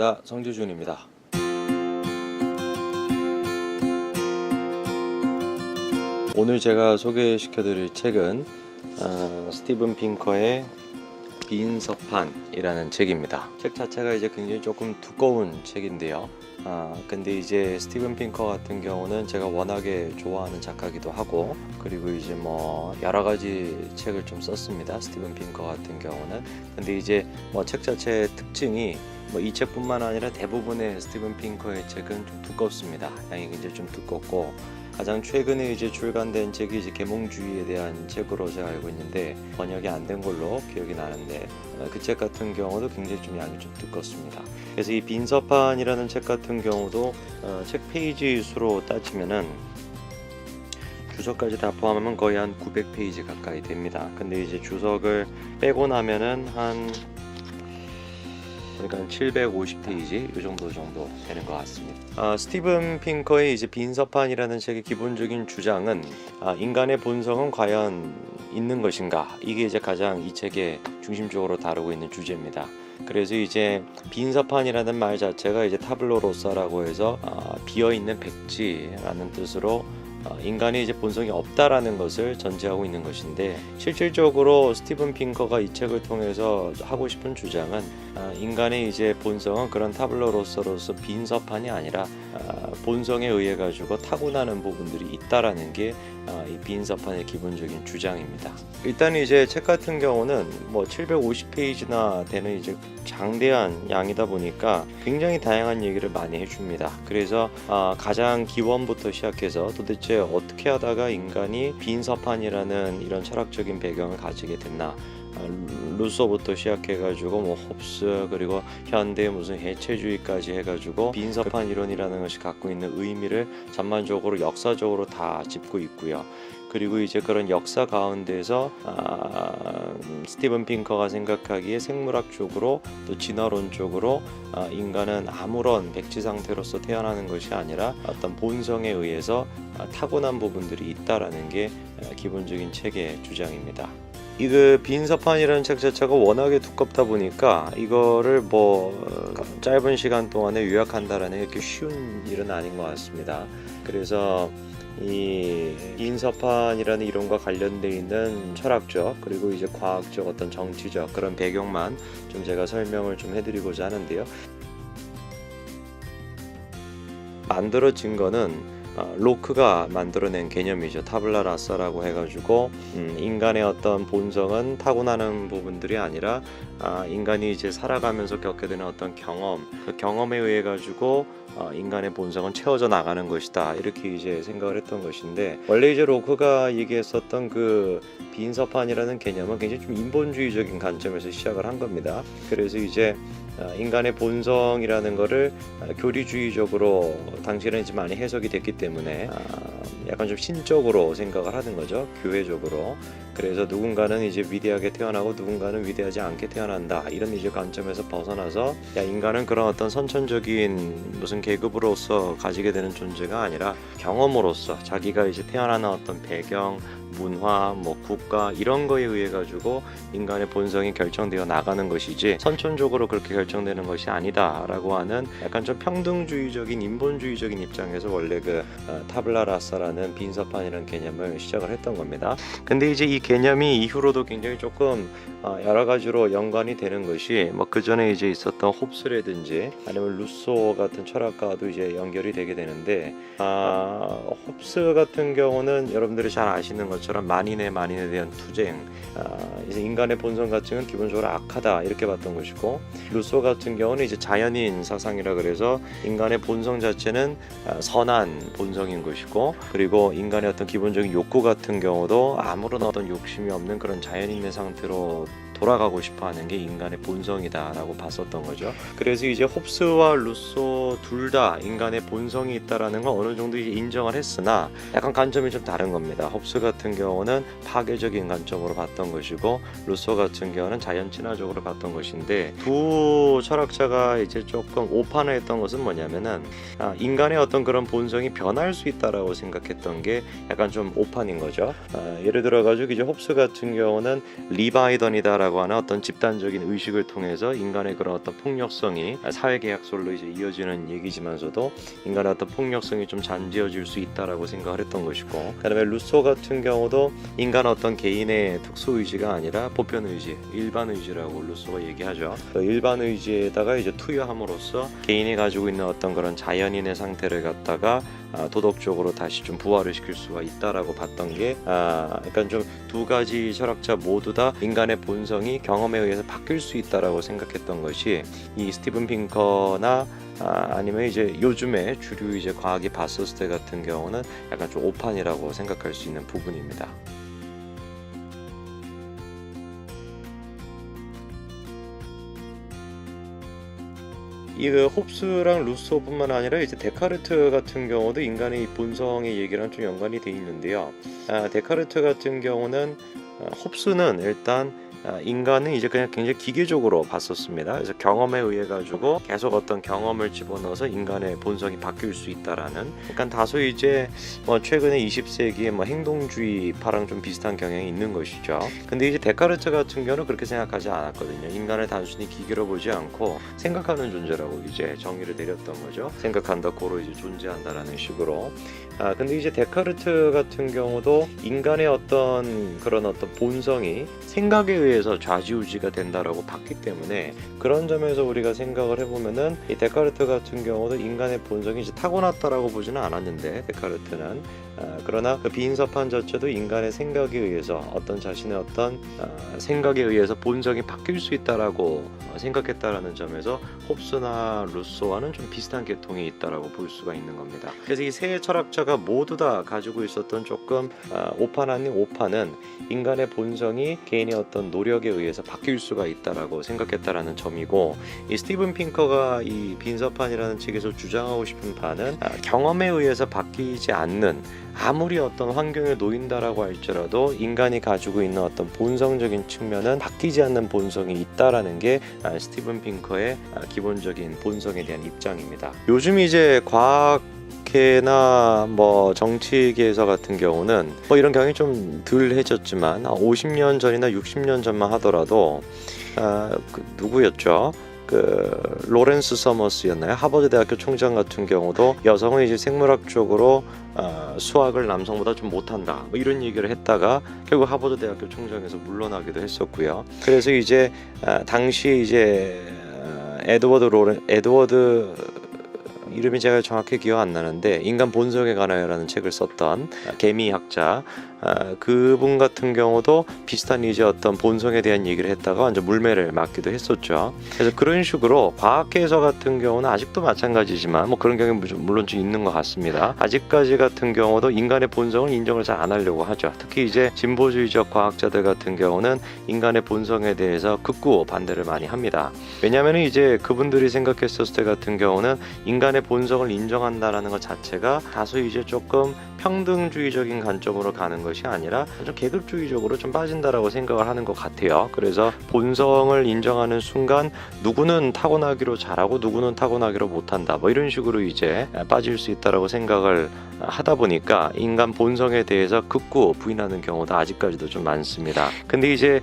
반갑습니다. 성재준입니다. 오늘 제가 소개시켜드릴 책은 스티븐 핑커의 빈서판이라는 책입니다. 책 자체가 이제 굉장히 조금 두꺼운 책인데요. 근데 이제 스티븐 핑커 같은 경우는 제가 워낙에 좋아하는 작가기도 하고, 그리고 이제 뭐 여러 가지 책을 좀 썼습니다. 스티븐 핑커 같은 경우는. 근데 이제 뭐 책 자체의 특징이 뭐 이 책뿐만 아니라 대부분의 스티븐 핑커의 책은 좀 두껍습니다. 양이 굉장히 좀 두껍고, 가장 최근에 이제 출간된 책이 이제 계몽주의에 대한 책으로 제가 알고 있는데 번역이 안 된 걸로 기억이 나는데, 그 책 같은 경우도 굉장히 좀 양이 좀 두껍습니다. 그래서 이 빈서판이라는 책 같은 경우도 책 페이지 수로 따지면은 주석까지 다 포함하면 거의 한 900페이지 가까이 됩니다. 근데 이제 주석을 빼고 나면은 그러니까 750페이지 이 정도 되는 것 같습니다. 스티븐 핑커의 이제 빈서판이라는 책의 기본적인 주장은 인간의 본성은 과연 있는 것인가, 이게 이제 가장 이 책의 중심적으로 다루고 있는 주제입니다. 그래서 이제 빈서판이라는 말 자체가 이제 타블로로사라고 해서 비어있는 백지라는 뜻으로 인간이 이제 본성이 없다라는 것을 전제하고 있는 것인데, 실질적으로 스티븐 핑커가 이 책을 통해서 하고 싶은 주장은 인간의 이제 본성은 그런 타블로로서로서 빈서판이 아니라 본성에 의해 가지고 타고나는 부분들이 있다라는 게 이 빈서판의 기본적인 주장입니다. 일단 이제 책 같은 경우는 뭐 750페이지나 되는 이제 장대한 양이다 보니까 굉장히 다양한 얘기를 많이 해줍니다. 그래서 가장 기원부터 시작해서 도대체 어떻게 하다가 인간이 빈서판이라는 이런 철학적인 배경을 가지게 됐나, 루소부터 시작해가지고 뭐 홉스, 그리고 현대 무슨 해체주의까지 해가지고 빈서판 이론이라는 것이 갖고 있는 의미를 전반적으로 역사적으로 다 짚고 있고요. 그리고 이제 그런 역사 가운데서 스티븐 핑커가 생각하기에 생물학적으로 또 진화론적으로 인간은 아무런 백지 상태로서 태어나는 것이 아니라 어떤 본성에 의해서 타고난 부분들이 있다라는 게 기본적인 책의 주장입니다. 이 빈서판이라는 책 자체가 워낙에 두껍다 보니까 이거를 뭐 짧은 시간 동안에 요약한다라는 게 이렇게 쉬운 일은 아닌 것 같습니다. 그래서 이 빈서판이라는 이론과 관련되어 있는 철학적, 그리고 이제 과학적, 어떤 정치적 그런 배경만 좀 제가 설명을 좀 해드리고자 하는데요. 만들어진 거는 로크가 만들어낸 개념이죠. 타블라 라사라고 해가지고 인간의 어떤 본성은 타고나는 부분들이 아니라 인간이 이제 살아가면서 겪게 되는 어떤 경험, 그 경험에 의해 가지고 인간의 본성은 채워져 나가는 것이다, 이렇게 이제 생각을 했던 것인데, 원래 이제 로크가 얘기했었던 그 빈서판이라는 개념은 굉장히 좀 인본주의적인 관점에서 시작을 한 겁니다. 그래서 이제 인간의 본성이라는 거를 교리주의적으로 당시에는 이제 많이 해석이 됐기 때문에 약간 좀 신적으로 생각을 하는 거죠, 교회적으로. 그래서 누군가는 이제 위대하게 태어나고 누군가는 위대하지 않게 태어난다, 이런 이제 관점에서 벗어나서 인간은 그런 어떤 선천적인 무슨 계급으로서 가지게 되는 존재가 아니라 경험으로서 자기가 이제 태어나는 어떤 배경, 문화, 뭐 국가, 이런 거에 의해 가지고 인간의 본성이 결정되어 나가는 것이지 선천적으로 그렇게 결정되는 것이 아니다라고 하는 약간 좀 평등주의적인 인본주의적인 입장에서 원래 그 타블라 라사라는 빈서판이라는 개념을 시작을 했던 겁니다. 근데 이제 이 개념이 이후로도 굉장히 조금 여러 가지로 연관이 되는 것이, 뭐 그 전에 이제 있었던 홉스라든지 아니면 루소 같은 철학가도 이제 연결이 되게 되는데, 홉스 같은 경우는 여러분들이 잘 아시는 것처럼 만인에 대한 투쟁, 이제 인간의 본성 가치는 기본적으로 악하다, 이렇게 봤던 것이고, 루소 같은 경우는 이제 자연인 사상이라 그래서 인간의 본성 자체는 선한 본성인 것이고, 그리고 인간의 어떤 기본적인 욕구 같은 경우도 아무런 어떤 욕심이 없는 그런 자연인의 상태로 돌아가고 싶어하는 게 인간의 본성이다라고 봤었던 거죠. 그래서 이제 홉스와 루소 둘 다 인간의 본성이 있다라는 건 어느 정도 이제 인정을 했으나 약간 관점이 좀 다른 겁니다. 홉스 같은 경우는 파괴적인 관점으로 봤던 것이고, 루소 같은 경우는 자연 친화적으로 봤던 것인데, 두 철학자가 이제 조금 오판을 했던 것은 뭐냐면은 인간의 어떤 그런 본성이 변할 수 있다라고 생각했던 게 약간 좀 오판인 거죠. 예를 들어 가지고 이제 홉스 같은 경우는 리바이던이다 인간주의자라고 하는 어떤 집단적인 의식을 통해서 인간의 그런 어떤 폭력성이 사회계약설로 이제 이어지는 얘기지만서도 인간의 어떤 폭력성이 좀 잠재워질 수 있다라고 생각을 했던 것이고, 그다음에 루소 같은 경우도 인간 어떤 개인의 특수 의지가 아니라 보편 의지, 일반 의지라고 루소가 얘기하죠. 그 일반 의지에다가 이제 투여함으로써 개인이 가지고 있는 어떤 그런 자연인의 상태를 갖다가 도덕적으로 다시 좀 부활을 시킬 수가 있다라고 봤던 게, 약간 좀 두 가지 철학자 모두 다 인간의 본성이 경험에 의해서 바뀔 수 있다라고 생각했던 것이 이 스티븐 핑커나 아니면 이제 요즘에 주류 이제 과학이 봤었을 때 같은 경우는 약간 좀 오판이라고 생각할 수 있는 부분입니다. 이 홉스랑 루소뿐만 아니라 이제 데카르트 같은 경우도 인간의 본성의 얘기랑 좀 연관이 돼 있는데요. 데카르트 같은 경우는 홉스는 일단 인간은 이제 그냥 굉장히 기계적으로 봤었습니다. 그래서 경험에 의해 가지고 계속 어떤 경험을 집어넣어서 인간의 본성이 바뀔 수 있다라는, 약간 다소 이제 최근에 20세기의 행동주의파랑 좀 비슷한 경향이 있는 것이죠. 근데 이제 데카르트 같은 경우는 그렇게 생각하지 않았거든요. 인간을 단순히 기계로 보지 않고 생각하는 존재라고 이제 정의를 내렸던 거죠. 생각한다, 고로 이제 존재한다라는 식으로. 근데 이제 데카르트 같은 경우도 인간의 어떤 그런 어떤 본성이 생각에 의해서 좌지우지가 된다라고 봤기 때문에, 그런 점에서 우리가 생각을 해보면은 이 데카르트 같은 경우도 인간의 본성이 이제 타고났다라고 보지는 않았는데, 데카르트는 그러나 그 빈섭한 자체도 인간의 생각에 의해서 어떤 자신의 어떤 생각에 의해서 본성이 바뀔 수 있다라고 생각했다라는 점에서 홉스나 루소와는 좀 비슷한 계통이 있다라고 볼 수가 있는 겁니다. 그래서 이 세 철학자가 모두 다 가지고 있었던 조금 오판 아닌 오판은 인간의 본성이 개인의 어떤 노력에 의해서 바뀔 수가 있다라고 생각했다라는 점이고, 이 스티븐 핑커가 이 빈섭한이라는 책에서 주장하고 싶은 바는 경험에 의해서 바뀌지 않는, 아무리 어떤 환경에 놓인다라고 할지라도 인간이 가지고 있는 어떤 본성적인 측면은 바뀌지 않는 본성이 있다라는 게 스티븐 핑커의 기본적인 본성에 대한 입장입니다. 요즘 이제 과학계나 정치계에서 같은 경우는 이런 경향이 좀 덜해졌지만 50년 전이나 60년 전만 하더라도 누구였죠? 로렌스 서머스였나요? 하버드 대학교 총장 같은 경우도 여성은 이제 생물학 적으로 수학을 남성보다 좀 못한다, 이런 얘기를 했다가 결국 하버드 대학교 총장에서 물러나기도 했었고요. 그래서 이제 당시 이제 에드워드 이름이 제가 정확히 기억 안 나는데 인간 본성에 관하여라는 책을 썼던 개미학자, 그분 같은 경우도 비슷한 이제 어떤 본성에 대한 얘기를 했다가 완전 물매를 맞기도 했었죠. 그래서 그런 식으로 과학계에서 같은 경우는 아직도 마찬가지지만 그런 경향이 물론 좀 있는 것 같습니다. 아직까지 같은 경우도 인간의 본성을 인정을 잘 안 하려고 하죠. 특히 이제 진보주의적 과학자들 같은 경우는 인간의 본성에 대해서 극구 반대를 많이 합니다. 왜냐하면 이제 그분들이 생각했었을 때 같은 경우는 인간의 본성을 인정한다라는 것 자체가 다소 이제 조금 평등주의적인 관점으로 가는 것이 아니라 좀 계급주의적으로 좀 빠진다라고 생각을 하는 것 같아요. 그래서 본성을 인정하는 순간 누구는 타고나기로 잘하고 누구는 타고나기로 못한다, 이런 식으로 이제 빠질 수 있다라고 생각을 하다 보니까 인간 본성에 대해서 극구 부인하는 경우도 아직까지도 좀 많습니다. 근데 이제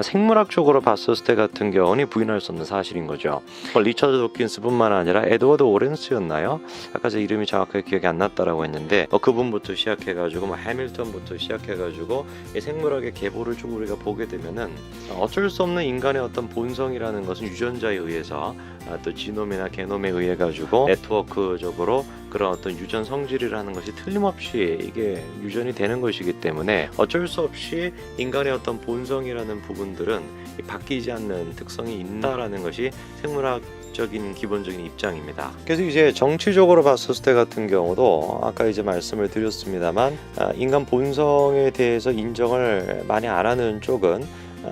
생물학적으로 봤었을 때 같은 경우는 부인할 수 없는 사실인 거죠. 리처드 도킨스뿐만 아니라 에드워드 오렌스였나요? 아까 제 이름이 정확하게 기억이 안 났다라고 했는데 그분부터 시작해가지고 해밀턴부터 시작해가지고 이 생물학의 계보를 쭉 우리가 보게 되면은 어쩔 수 없는 인간의 어떤 본성이라는 것은 유전자에 의해서 또 지놈이나 게놈에 의해 가지고 네트워크적으로 그런 어떤 유전 성질이라는 것이 틀림없이 이게 유전이 되는 것이기 때문에 어쩔 수 없이 인간의 어떤 본성이라는 부분들은 바뀌지 않는 특성이 있다라는 것이 생물학적인 기본적인 입장입니다. 그래서 이제 정치적으로 봤었을 때 같은 경우도 아까 이제 말씀을 드렸습니다만 인간 본성에 대해서 인정을 많이 안 하는 쪽은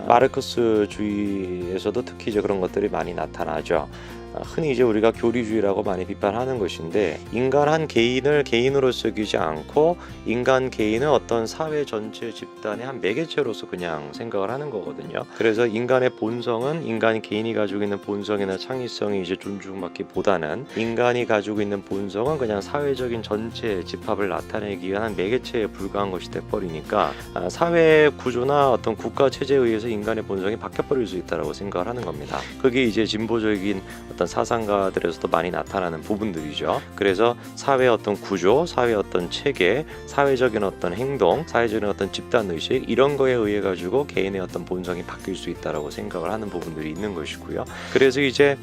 마르크스주의에서도 특히 이제 그런 것들이 많이 나타나죠. 흔히 이제 우리가 교리주의라고 많이 비판하는 것인데, 인간 한 개인을 개인으로서 여기지 않고 인간 개인은 어떤 사회 전체 집단의 한 매개체로서 그냥 생각을 하는 거거든요. 그래서 인간의 본성은 인간 개인이 가지고 있는 본성이나 창의성이 이제 존중받기보다는 인간이 가지고 있는 본성은 그냥 사회적인 전체 집합을 나타내기 위한 한 매개체에 불과한 것이 돼버리니까 사회 구조나 어떤 국가 체제에 의해서 인간의 본성이 바뀌어버릴 수 있다고 생각을 하는 겁니다. 그게 이제 진보적인 어떤 사상가들에서도 많이 나타나는 부분들이죠. 그래서 사회의 어떤 구조, 사회의 어떤 체계, 사회적인 어떤 행동, 사회적인 어떤 집단의식, 이런 거에 의해 가지고 개인의 어떤 본성이 바뀔 수 있다고 생각을 하는 부분들이 있는 것이고요. 그래서 이제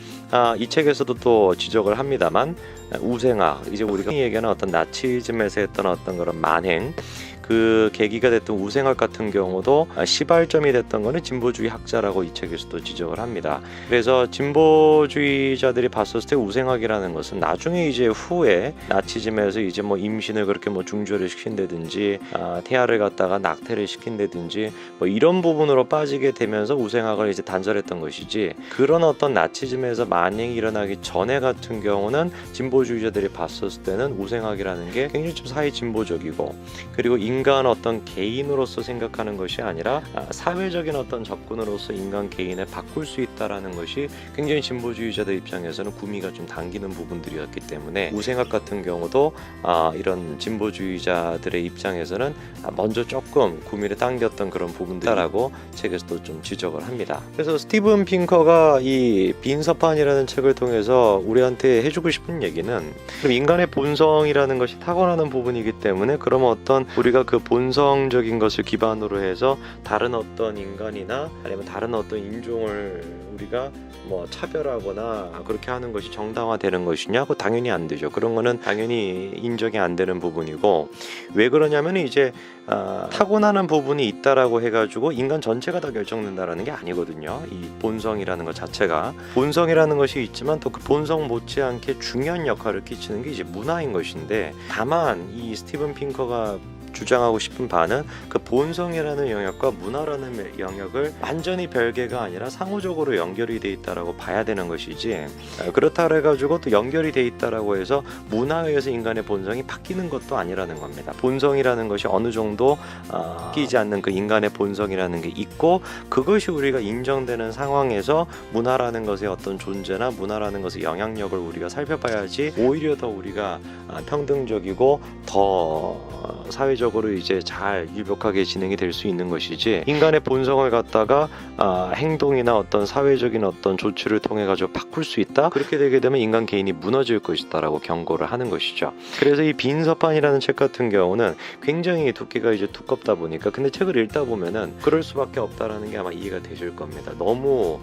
이 책에서도 또 지적을 합니다만, 우생학, 이제 우리가 흔히 얘기하는 어떤 나치즘에서 했던 어떤 그런 만행, 그 계기가 됐던 우생학 같은 경우도 시발점이 됐던 거는 진보주의 학자라고 이 책에서도 지적을 합니다. 그래서 진보주의자들이 봤었을 때 우생학이라는 것은 나중에 이제 후에 나치즘에서 이제 뭐 임신을 그렇게 뭐 중절을 시킨다든지 태아를 갖다가 낙태를 시킨다든지 뭐 이런 부분으로 빠지게 되면서 우생학을 이제 단절했던 것이지, 그런 어떤 나치즘에서 만행이 일어나기 전에 같은 경우는 진보주의자들이 봤었을 때는 우생학이라는 게 굉장히 좀 사회 진보적이고, 그리고 인간 어떤 개인으로서 생각하는 것이 아니라 사회적인 어떤 접근으로서 인간 개인을 바꿀 수 있다라는 것이 굉장히 진보주의자들 입장에서는 구미가 좀 당기는 부분들이었기 때문에, 우생학 같은 경우도 이런 진보주의자들의 입장에서는 먼저 조금 구미를 당겼던 그런 부분들이라고 책에서도 좀 지적을 합니다. 그래서 스티븐 핑커가 이 빈서판이라는 책을 통해서 우리한테 해주고 싶은 얘기는, 그럼 인간의 본성이라는 것이 타고나는 부분이기 때문에, 그러면 어떤 우리가 그 본성적인 것을 기반으로 해서 다른 어떤 인간이나 아니면 다른 어떤 인종을 우리가 뭐 차별하거나 그렇게 하는 것이 정당화되는 것이냐? 그 당연히 안 되죠. 그런 거는 당연히 인정이 안 되는 부분이고, 왜 그러냐면 이제 타고나는 부분이 있다라고 해가지고 인간 전체가 다 결정된다라는 게 아니거든요. 이 본성이라는 것 자체가, 본성이라는 것이 있지만 또 그 본성 못지않게 중요한 역할을 끼치는 게 이제 문화인 것인데, 다만 이 스티븐 핑커가 주장하고 싶은 바는 그 본성이라는 영역과 문화라는 영역을 완전히 별개가 아니라 상호적으로 연결이 돼 있다라고 봐야 되는 것이지, 그렇다 해가지고 또 연결이 돼 있다라고 해서 문화에 의해서 인간의 본성이 바뀌는 것도 아니라는 겁니다. 본성이라는 것이 어느 정도 바뀌지 않는 그 인간의 본성이라는 게 있고, 그것이 우리가 인정되는 상황에서 문화라는 것의 어떤 존재나 문화라는 것의 영향력을 우리가 살펴봐야지 오히려 더 우리가 평등적이고 더 사회적으로 이제 잘 유복하게 진행이 될 수 있는 것이지, 인간의 본성을 갖다가 행동이나 어떤 사회적인 어떤 조치를 통해 가지고 바꿀 수 있다, 그렇게 되게 되면 인간 개인이 무너질 것이다라고 경고를 하는 것이죠. 그래서 이 빈서판이라는 책 같은 경우는 굉장히 두께가 이제 두껍다 보니까, 근데 책을 읽다 보면은 그럴 수밖에 없다라는 게 아마 이해가 되실 겁니다. 너무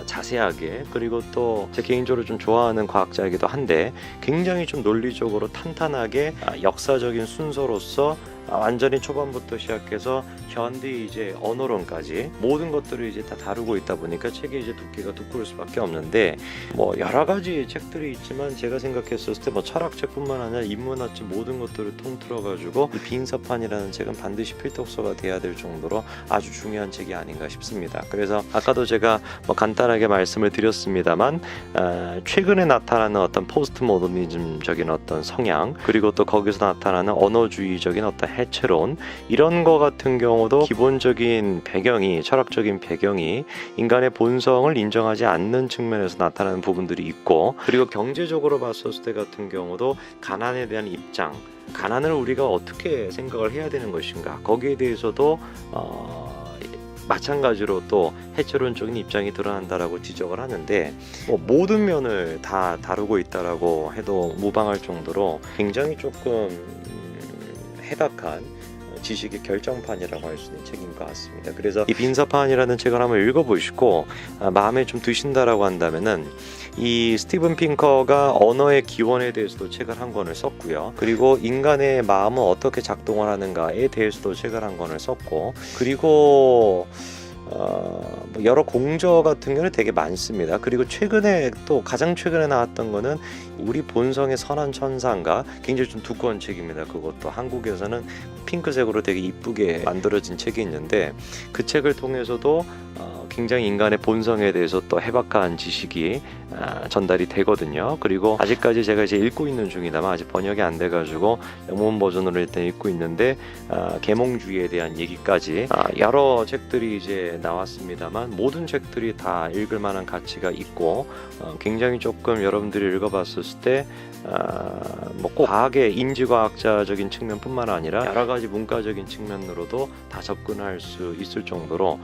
자세하게, 그리고 또 제 개인적으로 좀 좋아하는 과학자이기도 한데 굉장히 좀 논리적으로 탄탄하게 역사적인 순서로서 완전히 초반부터 시작해서 현대 이제 언어론까지 모든 것들을 이제 다 다루고 있다 보니까 책의 이제 두께가 두꺼울 수밖에 없는데, 뭐 여러 가지 책들이 있지만 제가 생각했을 때 뭐 철학책뿐만 아니라 인문학책 모든 것들을 통틀어 가지고 이 빈서판이라는 책은 반드시 필독서가 돼야 될 정도로 아주 중요한 책이 아닌가 싶습니다. 그래서 아까도 제가 뭐 간단하게 말씀을 드렸습니다만, 최근에 나타나는 어떤 포스트 모더니즘적인 어떤 성향, 그리고 또 거기서 나타나는 언어주의적인 어떤 해체론, 이런 거 같은 경우도 기본적인 배경이, 철학적인 배경이 인간의 본성을 인정하지 않는 측면에서 나타나는 부분들이 있고, 그리고 경제적으로 봤었을 때 같은 경우도 가난에 대한 입장, 가난을 우리가 어떻게 생각을 해야 되는 것인가, 거기에 대해서도 마찬가지로 또 해체론적인 입장이 드러난다라고 지적을 하는데, 뭐 모든 면을 다 다루고 있다라고 해도 무방할 정도로 굉장히 조금 해박한 지식의 결정판이라고 할 수 있는 책인 것 같습니다. 그래서 이 빈서판이라는 책을 한번 읽어보시고 마음에 좀 드신다라고 한다면은, 이 스티븐 핑커가 언어의 기원에 대해서도 책을 한 권을 썼고요. 그리고 인간의 마음은 어떻게 작동을 하는가에 대해서도 책을 한 권을 썼고, 그리고 뭐 여러 공저 같은 경우는 되게 많습니다. 그리고 최근에 또 가장 최근에 나왔던 거는 우리 본성의 선한 천사인가, 굉장히 좀 두꺼운 책입니다. 그것도 한국에서는 핑크색으로 되게 이쁘게 만들어진 책이 있는데, 그 책을 통해서도 굉장히 인간의 본성에 대해서 또 해박한 지식이 전달이 되거든요. 그리고 아직까지 제가 이제 읽고 있는 중이다만 아직 번역이 안 돼가지고 영문 버전으로 일단 읽고 있는데 계몽주의에 대한 얘기까지 여러 책들이 이제 나왔습니다만 모든 책들이 다 읽을 만한 가치가 있고 굉장히 조금 여러분들이 읽어봤을 때 뭐 꼭 과학의 인지과학자적인 측면뿐만 아니라 여러 가지 문과적인 측면으로도 다 접근할 수 있을 정도로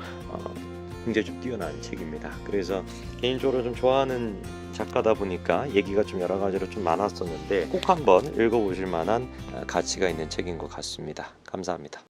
굉장히 좀 뛰어난 책입니다. 그래서 개인적으로 좀 좋아하는 작가다 보니까 얘기가 좀 여러 가지로 좀 많았었는데 꼭 한번 읽어보실 만한 가치가 있는 책인 것 같습니다. 감사합니다.